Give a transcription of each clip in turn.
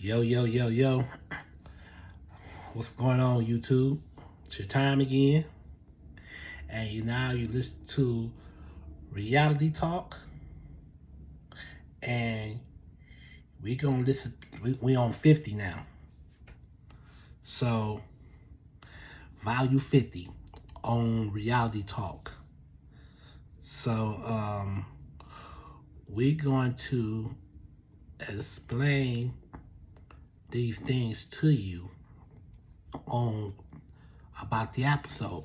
Yo, yo, yo, yo. What's going on, YouTube? It's your time again. And you listen to Reality Talk. And we gonna listen, we on 50 now. So, value 50 on Reality Talk. So, we're going to explain these things to you on about the episode,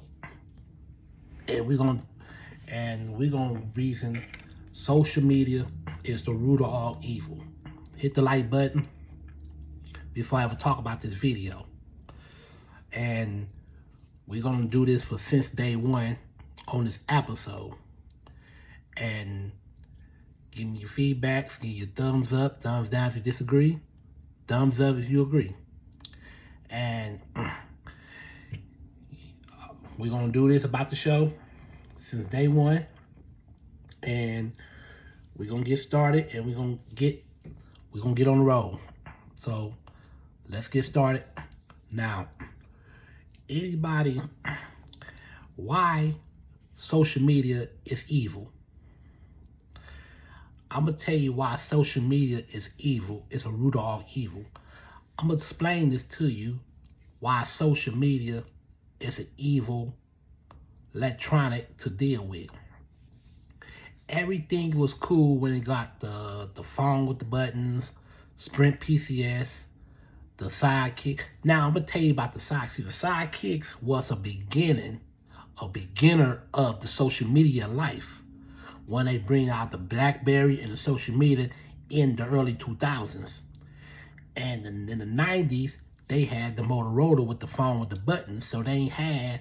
and we're gonna reason social media is the root of all evil. Hit the like button before I ever talk about this video, and we're gonna do this for since day one on this episode. And give me your feedback, give your thumbs up, thumbs down if you disagree, thumbs up if you agree. And we're gonna do this about the show since day one, and we're gonna get started, and we're gonna get on the road. So let's get started now. Anybody, why social media is evil? I'm gonna tell you why social media is evil. It's a root of all evil. I'm gonna explain this to you, why social media is an evil electronic to deal with. Everything was cool when it got the phone with the buttons, Sprint PCS, the Sidekick. Now I'm gonna tell you about the Sidekicks. The Sidekicks was a beginner of the social media life when they bring out the BlackBerry and the social media in the early 2000s. And in the 90s, they had the Motorola with the phone with the buttons, so they ain't had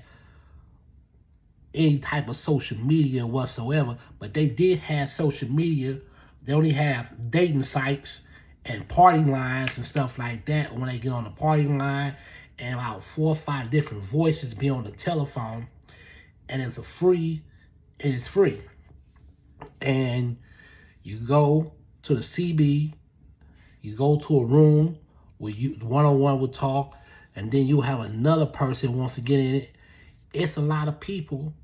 any type of social media whatsoever. But they did have social media. They only have dating sites and party lines and stuff like that. When they get on the party line, and about 4 or 5 different voices be on the telephone, and it's free. And you go to the CB, you go to a room where you one-on-one will talk, and then you have another person who wants to get in it. It's a lot of people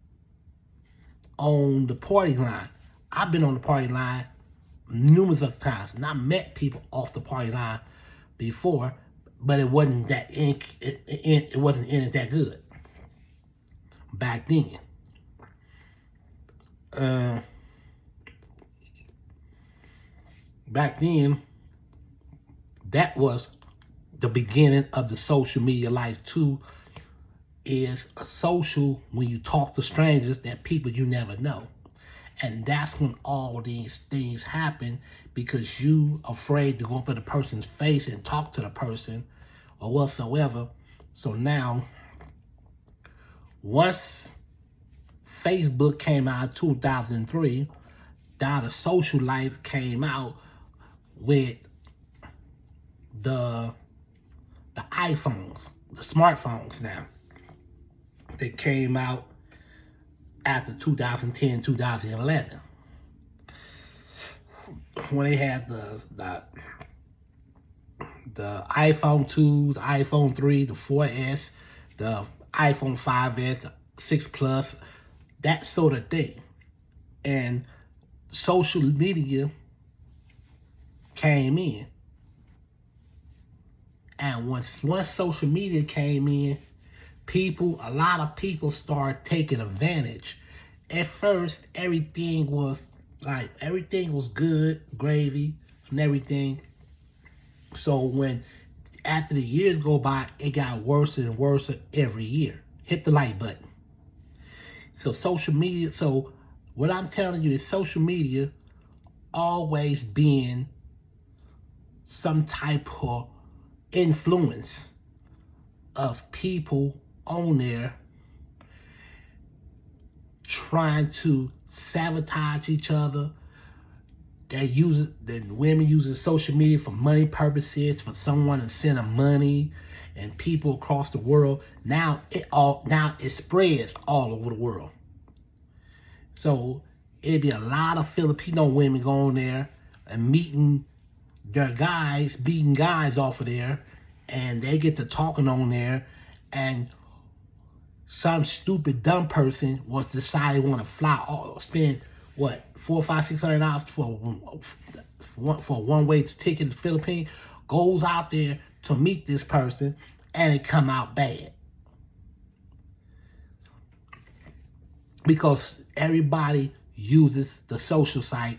on the party line. I've been on the party line numerous of times, and I met people off the party line before, but it wasn't that it wasn't in it that good back then. Back then, that was the beginning of the social media life too. Is a social when you talk to strangers, that people you never know. And that's when all these things happen, because you afraid to go up in a person's face and talk to the person or whatsoever. So now, once Facebook came out in 2003, now the social life came out with the iPhones, the smartphones now. They came out after 2010, 2011. When they had the iPhone 2, the iPhone 3, the 4S, the iPhone 5S, the 6 Plus, that sort of thing. And social media came in. And once social media came in, a lot of people started taking advantage. At first, everything was good, gravy and everything. So after the years go by, it got worse and worse every year. Hit the like button. So social media, so what I'm telling you is social media always being some type of influence of people on there trying to sabotage each other. The women using social media for money purposes, for someone to send them money, and people across the world. Now it spreads all over the world. So it'd be a lot of Filipino women going there and meeting There are guys beating guys off of there, and they get to talking on there, and some stupid dumb person was decided want to fly or spend what $400, $500, $600 for a one-way ticket to the Philippines, goes out there to meet this person, and it come out bad because everybody uses the social site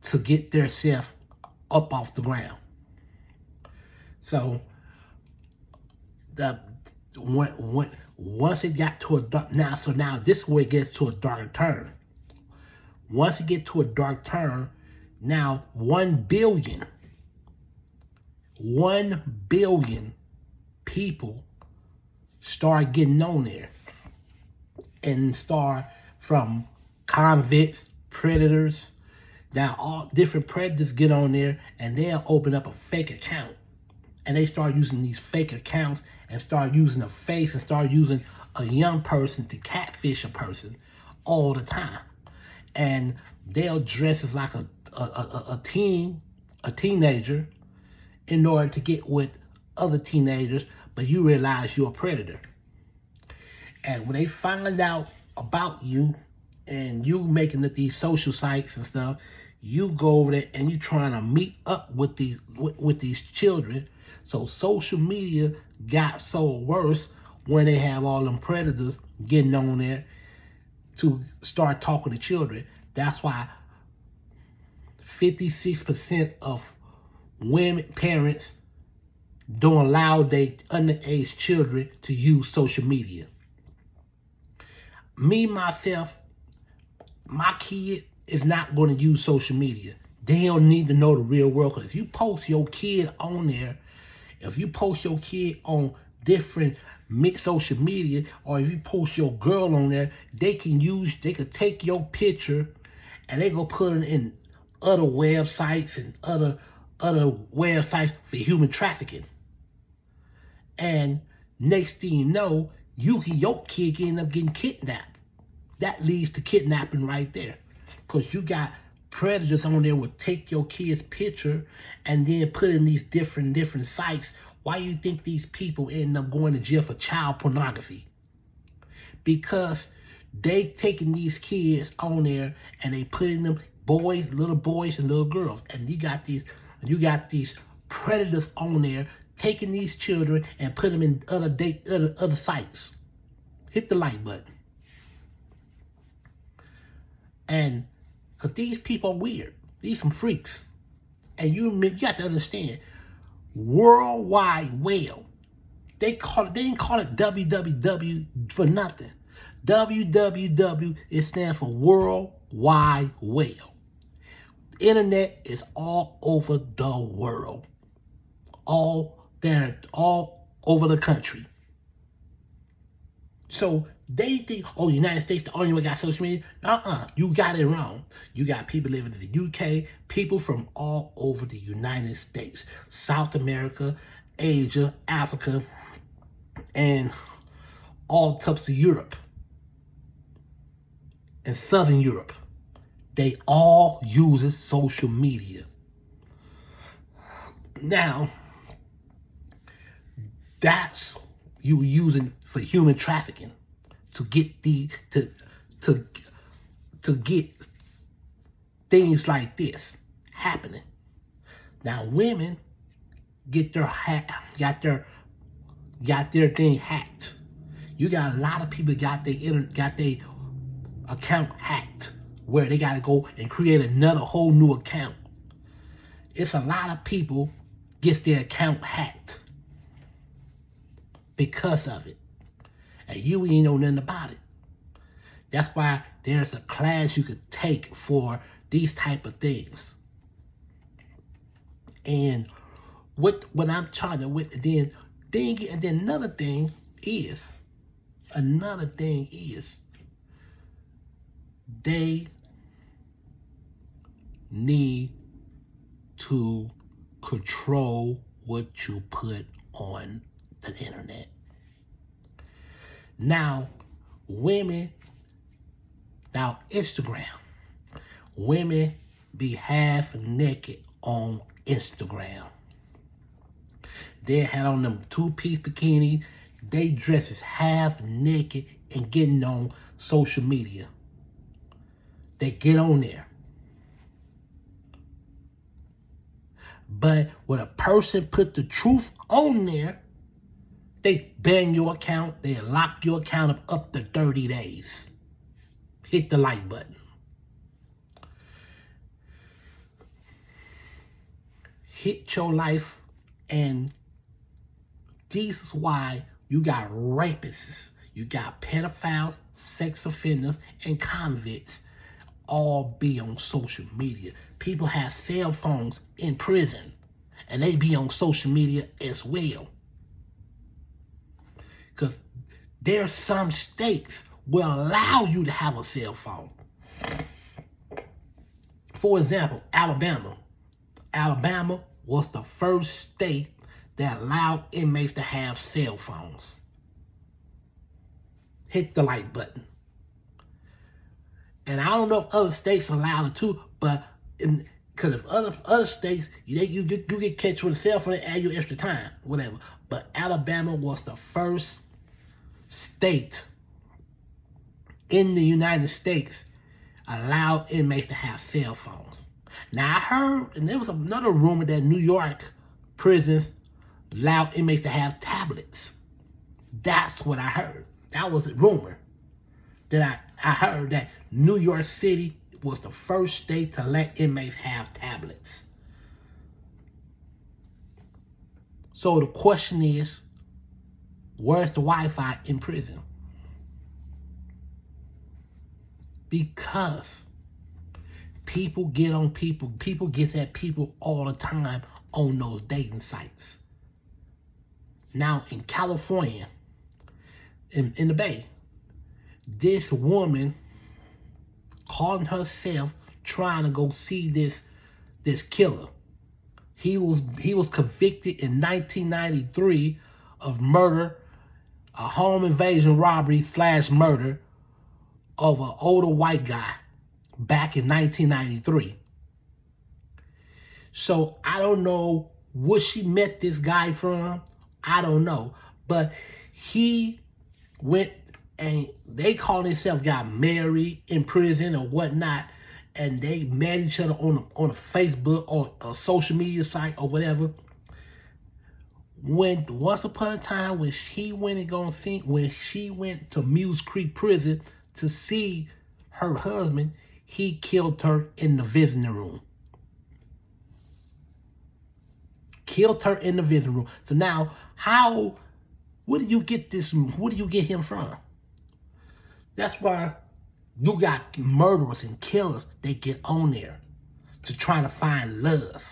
to get their self up off the ground. So once it got to a dark now this is where it gets to a dark turn. Once it gets to a dark turn, now 1 billion people start getting on there, and start from convicts, predators. Now all different predators get on there, and they'll open up a fake account, and they start using these fake accounts and start using a face and start using a young person to catfish a person all the time. And they'll dress as like a teenager in order to get with other teenagers, but you realize you're a predator. And when they find out about you and you making it these social sites and stuff, you go over there and you trying to meet up with these children. So social media got so worse when they have all them predators getting on there to start talking to children. That's why 56% of women parents don't allow their underage children to use social media. Me, myself, my kid is not going to use social media. They don't need to know the real world. Because if you post your kid on there, if you post your kid on different social media, or if you post your girl on there, they could take your picture and they go put it in other websites and other websites for human trafficking. And next thing you know, your kid can end up getting kidnapped. That leads to kidnapping right there. Because you got predators on there will take your kid's picture and then put in these different sites. Why do you think these people end up going to jail for child pornography? Because they taking these kids on there and they putting them little boys and little girls. And you got these predators on there taking these children and put them in other sites. Hit the like button. And because these people are weird. These some freaks. And you got to understand, World Wide Web. They didn't call it www for nothing. www, it stands for World Wide Web. Internet is all over the world. All over the country. So they think, oh, United States the only one got social media. You got it wrong. You got people living in the UK, people from all over the United States, South America, Asia, Africa, and all types of Europe and Southern Europe. They all use social media. Now, that's you using for human trafficking to get to get things like this happening. Now women get their thing hacked. You got a lot of people got their account hacked, where they got to go and create another whole new account. It's a lot of people get their account hacked because of it. And you ain't know nothing about it. That's why there's a class you could take for these type of things. And what I'm trying to then another thing is they need to control what you put on the internet. Now, Instagram, women be half naked on Instagram. They had on them two-piece bikinis. They dresses half naked and getting on social media. They get on there. But when a person put the truth on there, they ban your account. They lock your account up to 30 days. Hit the like button. Hit your life, and this is why you got rapists, you got pedophiles, sex offenders, and convicts all be on social media. People have cell phones in prison, and they be on social media as well. Because there are some states will allow you to have a cell phone. For example, Alabama. Alabama was the first state that allowed inmates to have cell phones. Hit the like button. And I don't know if other states allow it too, but because if other states, you get catch with a cell phone and add you extra time, whatever. But Alabama was the first state in the United States allowed inmates to have cell phones. Now I heard, and there was another rumor that New York prisons allowed inmates to have tablets. That's what I heard. That was a rumor. That I heard that New York City was the first state to let inmates have tablets. So the question is, where's the Wi-Fi in prison? Because people get on people get at people all the time on those dating sites. Now in California, in the Bay, this woman calling herself trying to go see this killer. He was convicted in 1993 of murder, a home invasion robbery / murder of an older white guy back in 1993. So I don't know where she met this guy from. I don't know. But he went, and they call themselves got married in prison or whatnot, and they met each other on a Facebook or a social media site or whatever. When once upon a time when she went to Mule Creek Prison to see her husband, he killed her in the visiting room. Killed her in the visiting room. So now, where do you get him from? That's why you got murderers and killers. They get on there to try to find love.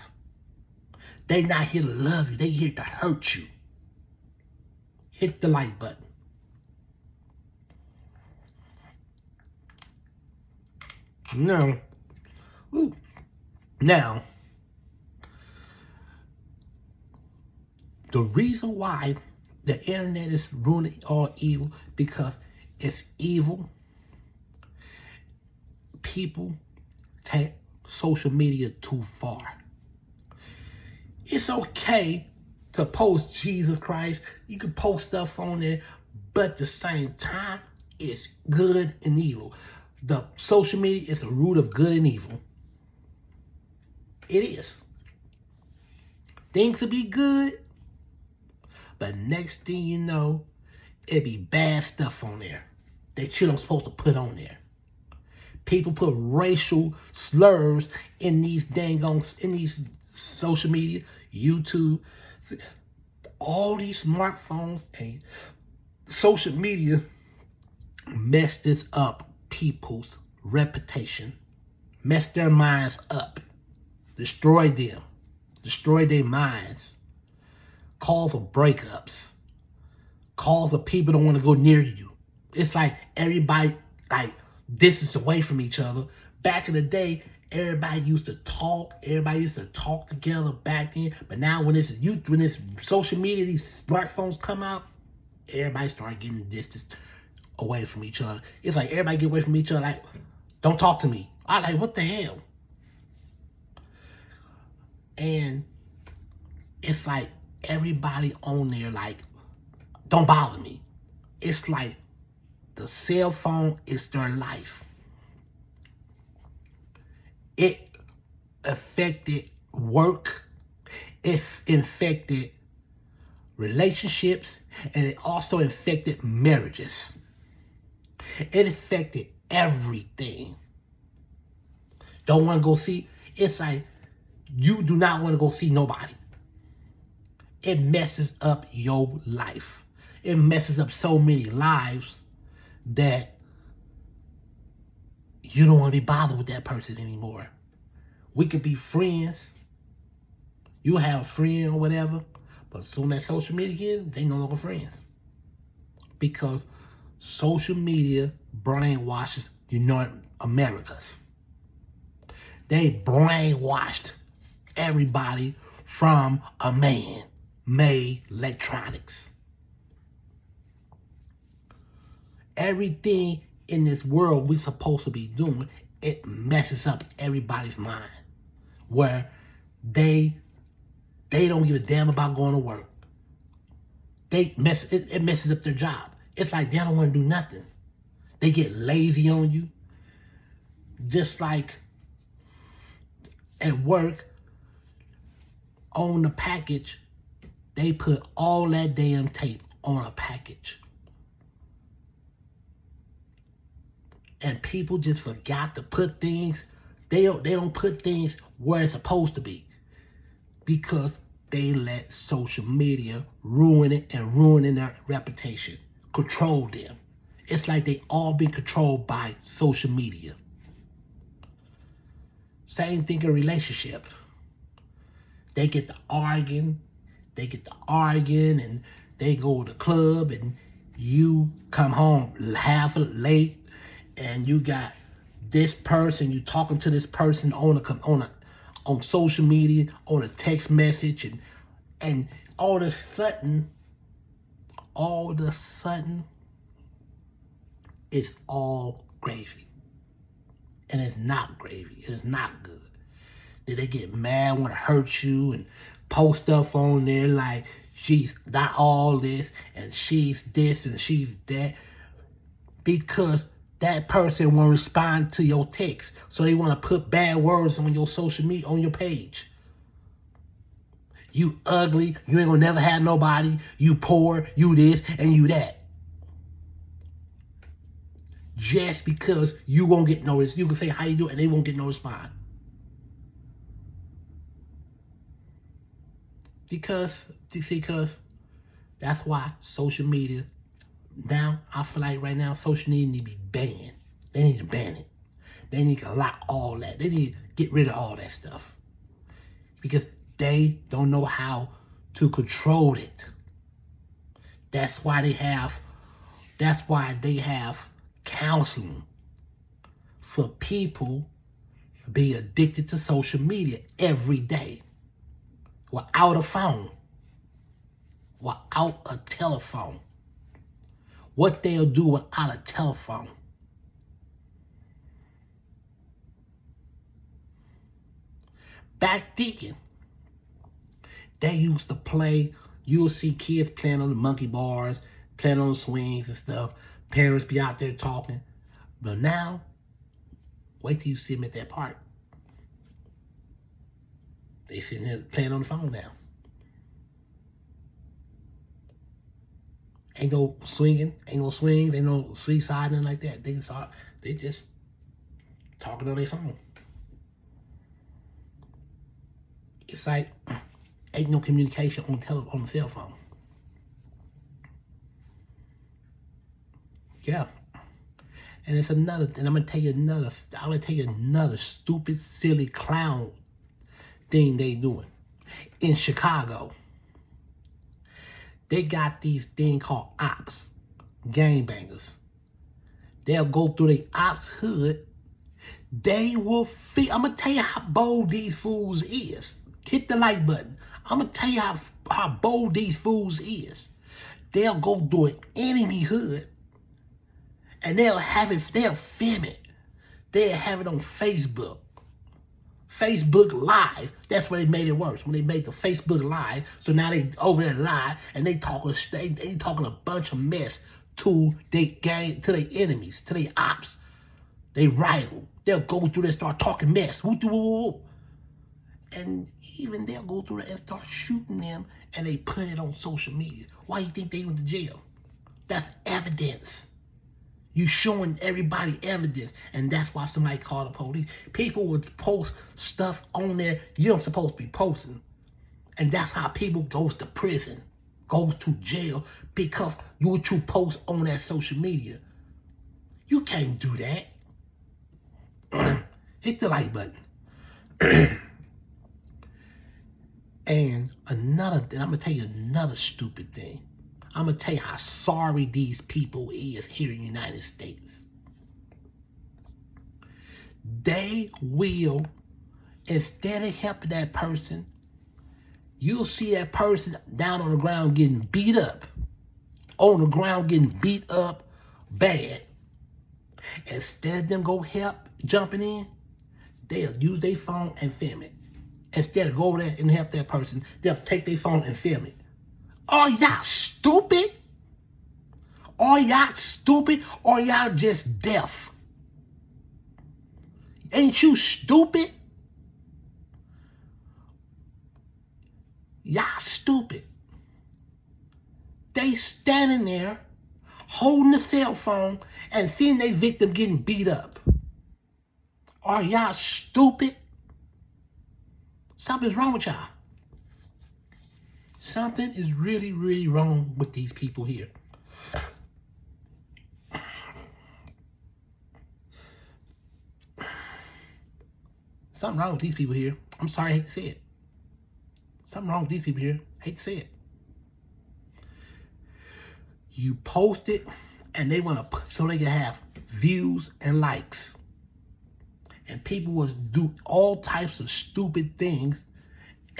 They not here to love you. They here to hurt you. Hit the like button. Now, the reason why the internet is ruining all evil, because it's evil. People take social media too far. It's okay to post Jesus Christ. You can post stuff on there, but at the same time, it's good and evil. The social media is the root of good and evil. It is. Things could be good, but next thing you know, it be bad stuff on there that you don't supposed to put on there. People put racial slurs in these social media, YouTube, all these smartphones and social media mess this up people's reputation, mess their minds up, destroy them, destroy their minds, call for breakups, call for people don't want to go near you. It's like everybody distance away from each other. Back in the day, everybody used to talk together back then. But now when it's social media, these smartphones come out, everybody start getting distance away from each other. It's like everybody get away from each other, like, don't talk to me. I like, what the hell? And it's like everybody on there like, don't bother me. It's like the cell phone is their life. It affected work. It infected relationships. And it also infected marriages. It affected everything. Don't want to go see. It's like you do not want to go see nobody. It messes up your life. It messes up so many lives that you don't want to be bothered with that person anymore. We could be friends. You have a friend or whatever, but as soon as social media gets, they no longer friends. Because social media brainwashes Americas. They brainwashed everybody from a man made electronics. Everything in this world we're supposed to be doing, it messes up everybody's mind. Where they don't give a damn about going to work. It messes up their job. It's like they don't want to do nothing. They get lazy on you. Just like at work, on the package, they put all that damn tape on a package. And people just forgot to put things, they don't put things where it's supposed to be. Because they let social media ruin it and ruin their reputation. Control them. It's like they all been controlled by social media. Same thing in relationship. They get to arguing. And they go to the club and you come home half late and you got this person, you talking to this person on social media, on a text message, and all of a sudden, it's all gravy. And it's not gravy. It is not good. Then they get mad, want to hurt you, and post stuff on there like she's not all this, and she's this, and she's that. Because that person won't respond to your text. So they want to put bad words on your social media, on your page. You ugly, you ain't gonna never have nobody, you poor, you this, and you that. Just because you won't get no response. You can say how you do and they won't get no response. Because that's why social media, now, I feel like right now, social media need to be banned. They need to ban it. They need to lock all that. They need to get rid of all that stuff. Because they don't know how to control it. That's why they have counseling for people be addicted to social media every day. Without a phone. Without a telephone. What they'll do without a telephone. Back then, they used to play, you'll see kids playing on the monkey bars, playing on the swings and stuff. Parents be out there talking. But now, wait till you see them at that park. They sitting there playing on the phone now. Ain't no swinging, ain't no swings, ain't no seaside, nothing like that. They just talking on their phone. It's like ain't no communication on the cell phone. Yeah. And it's another, and I'm gonna tell you another stupid, silly clown thing they doing. In Chicago, they got these thing called ops, gangbangers. They'll go through the ops hood. They will feel, I'm gonna tell you how bold these fools is. Hit the like button. I'm gonna tell you how bold these fools is. They'll go through an enemy hood and they'll film it. They'll have it on Facebook. Facebook Live. That's where they made it worse. When they made the Facebook Live, so now they over there live and they talking a bunch of mess to their gang, to their enemies, to their ops, they rival. They'll go through there and start talking mess. And even they'll go through there and start shooting them, and they put it on social media. Why do you think they went to jail? That's evidence. You showing everybody evidence, and that's why somebody called the police. People would post stuff on there you don't supposed to be posting, and that's how people goes to prison, goes to jail, because what you post on that social media. You can't do that. Hit the like button. And another thing, I'm gonna tell you another stupid thing. I'm going to tell you how sorry these people is here in the United States. They will, instead of helping that person, you'll see that person down on the ground getting beat up. On the ground getting beat up bad. Instead of them go help jumping in, they'll use their phone and film it. Instead of go over there and help that person, they'll take their phone and film it. Are y'all stupid? Are y'all stupid? Or y'all just deaf? Ain't you stupid? Y'all stupid. They standing there holding the cell phone and seeing their victim getting beat up. Are y'all stupid? Something's wrong with y'all. Something is really, really wrong with these people here. Something wrong with these people here. I'm sorry, I hate to say it. Something wrong with these people here. I hate to say it. You post it, and they want to, so they can have views and likes. And people will do all types of stupid things.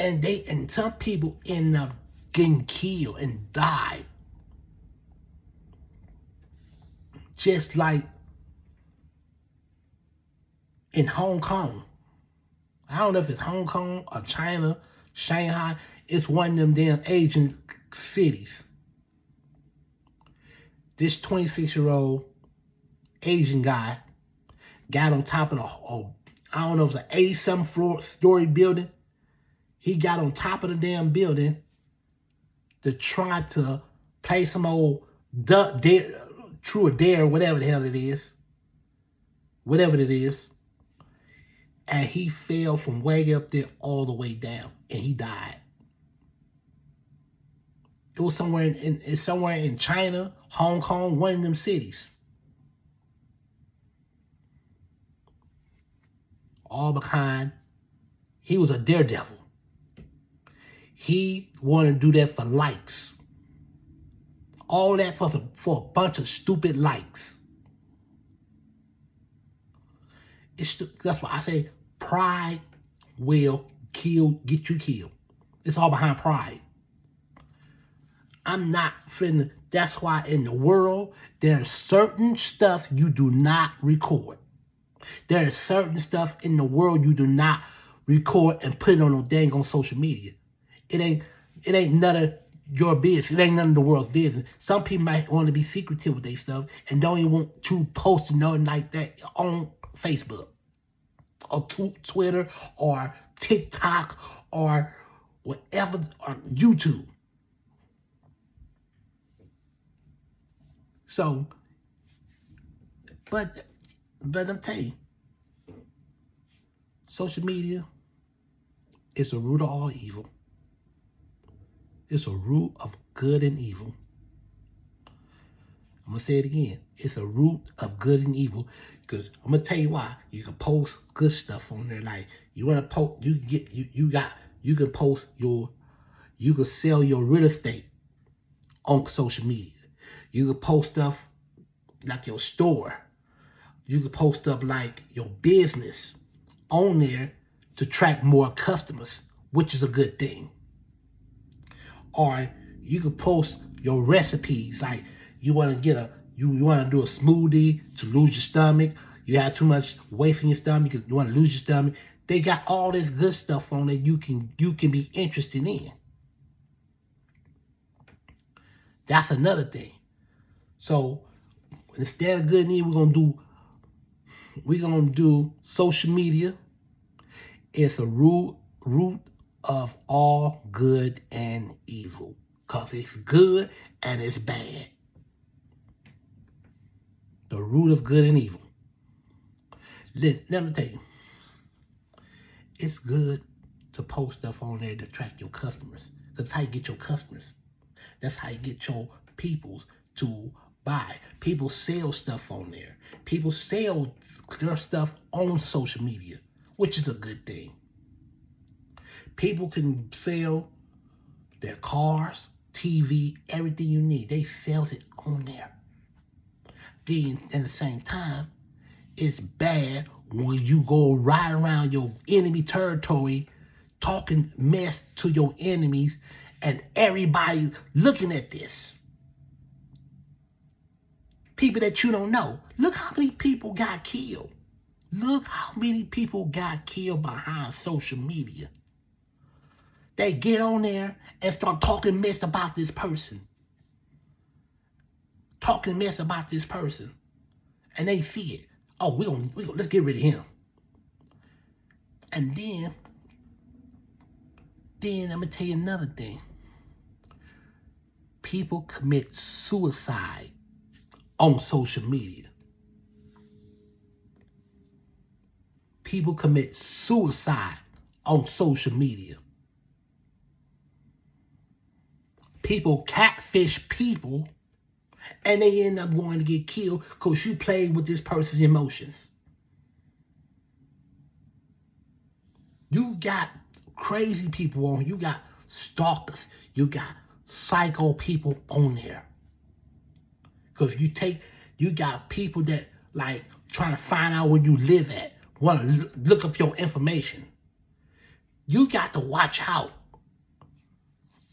And some people end up getting killed and die. Just like in Hong Kong. I don't know if it's Hong Kong or China, Shanghai. It's one of them damn Asian cities. This 26-year-old Asian guy got on top of I don't know if it's an 80-something story building. He got on top of the damn building to try to play some old true or dare, whatever the hell it is. Whatever it is. And he fell from way up there all the way down. And he died. It was somewhere in China, Hong Kong, one of them cities. All behind, he was a daredevil. He wanted to do that for likes. All that for a bunch of stupid likes. That's why I say pride will get you killed. It's all behind pride. I'm not finna. That's why in the world, there's certain stuff you do not record. There's certain stuff in the world you do not record and put it on no dang on social media. It ain't none of your business. It ain't none of the world's business. Some people might want to be secretive with their stuff and don't even want to post nothing like that on Facebook or Twitter or TikTok or whatever, or YouTube. So, but I'm telling you, social media is a root of all evil. It's a root of good and evil. I'm going to say it again. It's a root of good and evil. Because I'm going to tell you why. You can post good stuff on there. Like, you want to post, you can post you can sell your real estate on social media. You can post stuff like your store. You can post stuff like your business on there to attract more customers, which is a good thing. Or you can post your recipes, like you want to you want to do a smoothie to lose your stomach. You have too much waste in your stomach, you want to lose your stomach. They got all this good stuff on there you can be interested in. That's another thing. So instead of good and evil, we're gonna do social media. It's a root of all good and evil. Because it's good and it's bad. The root of good and evil. Listen, let me tell you. It's good to post stuff on there to attract your customers. That's how you get your customers. That's how you get your peoples to buy. People sell stuff on there. People sell their stuff on social media, which is a good thing. People can sell their cars, TV, everything you need. They sell it on there. Then, at the same time, it's bad when you go right around your enemy territory talking mess to your enemies and everybody looking at this. People that you don't know. Look how many people got killed. Look how many people got killed behind social media. They get on there and start talking mess about this person. Talking mess about this person. And they see it. Oh, we gonna let's get rid of him. And then I'm gonna tell you another thing. People commit suicide on social media. People commit suicide on social media. People catfish people and they end up going to get killed because you played with this person's emotions. You got crazy people on. You got stalkers. You got psycho people on there. Because you got people that like trying to find out where you live at. Want to look up your information. You got to watch out.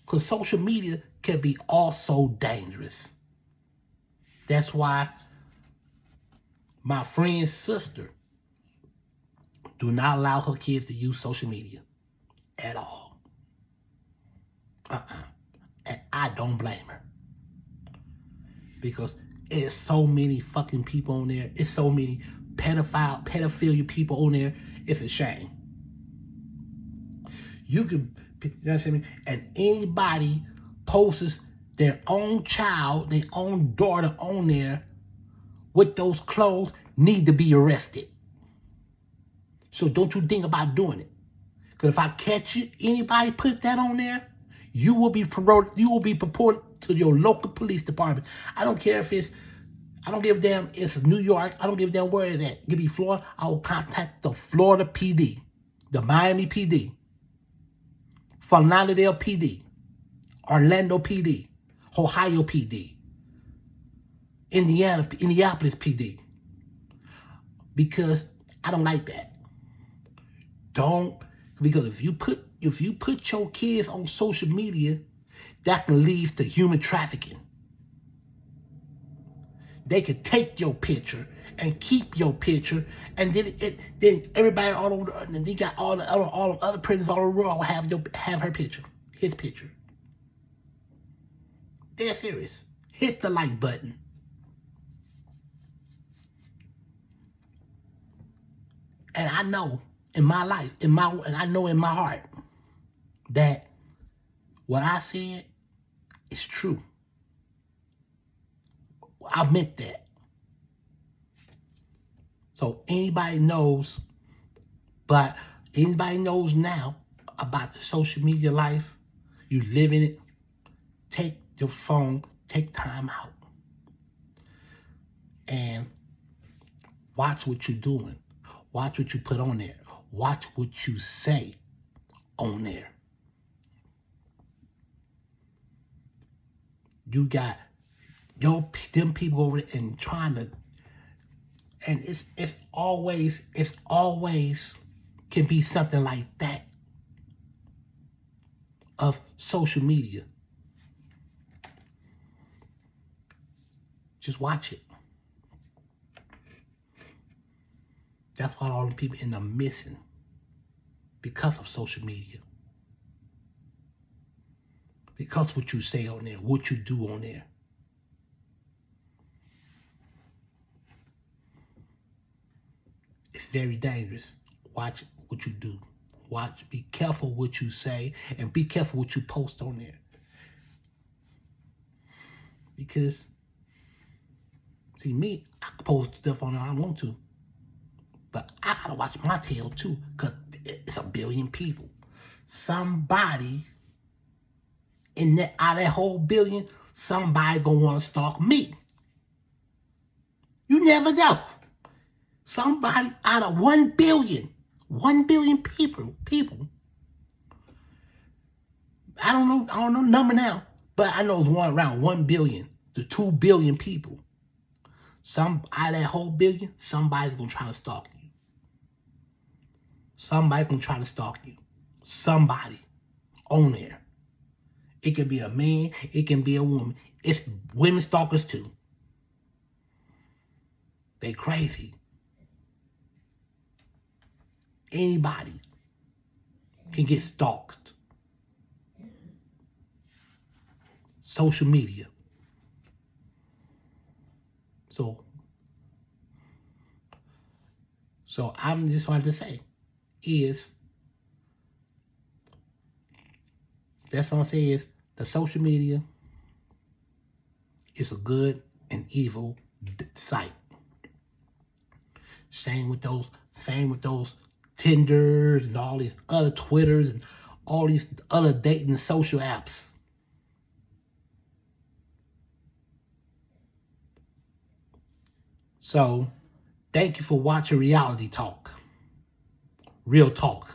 Because social media can be also dangerous. That's why my friend's sister do not allow her kids to use social media at all. And I don't blame her. Because there's so many fucking people on there. It's so many pedophilia people on there. It's a shame. You know what I mean? And anybody posts their own child, their own daughter on there with those clothes need to be arrested. So don't you think about doing it. Because if I catch you, anybody put that on there, you will be reported to your local police department. I don't give a damn if it's New York. I don't give a damn where it's at. It could be Florida. I will contact the Florida PD, the Miami PD, Fort Lauderdale PD, Orlando PD, Ohio PD, Indianapolis PD. Because I don't like that. Because if you put your kids on social media, that can lead to human trafficking. They could take your picture and keep your picture, and then everybody all over, and they got all the other prisoners all over the world have her picture, his picture. They're serious. Hit the like button. And I know in my life, and I know in my heart that what I said is true. I meant that. So anybody knows now about the social media life, you live in it, take your phone, take time out. And watch what you're doing. Watch what you put on there. Watch what you say on there. You got them people over there and trying to, and it's always can be something like that of social media. Just watch it. That's why all the people end up missing. because of social media. Because what you say on there, what you do on there. It's very dangerous. Watch what you do. Be careful what you say, and be careful what you post on there. Because, see, me, I can post stuff on there I want to. But I gotta watch my tail too, because it's a billion people. Somebody out of that whole billion, somebody gonna wanna stalk me. You never know. Somebody out of 1 billion people. I don't know the number now, but I know it's around 1 billion to 2 billion people. Out of that whole billion, somebody's gonna try to stalk you. Somebody's gonna try to stalk you. Somebody on there. It can be a man, it can be a woman. It's women stalkers too. They crazy. Anybody can get stalked. Social media. So I'm just wanted to say that's what I'm saying is the social media is a good and evil site. Same with those Tinders and all these other Twitters and all these other dating social apps. So, thank you for watching Reality Talk. Real talk.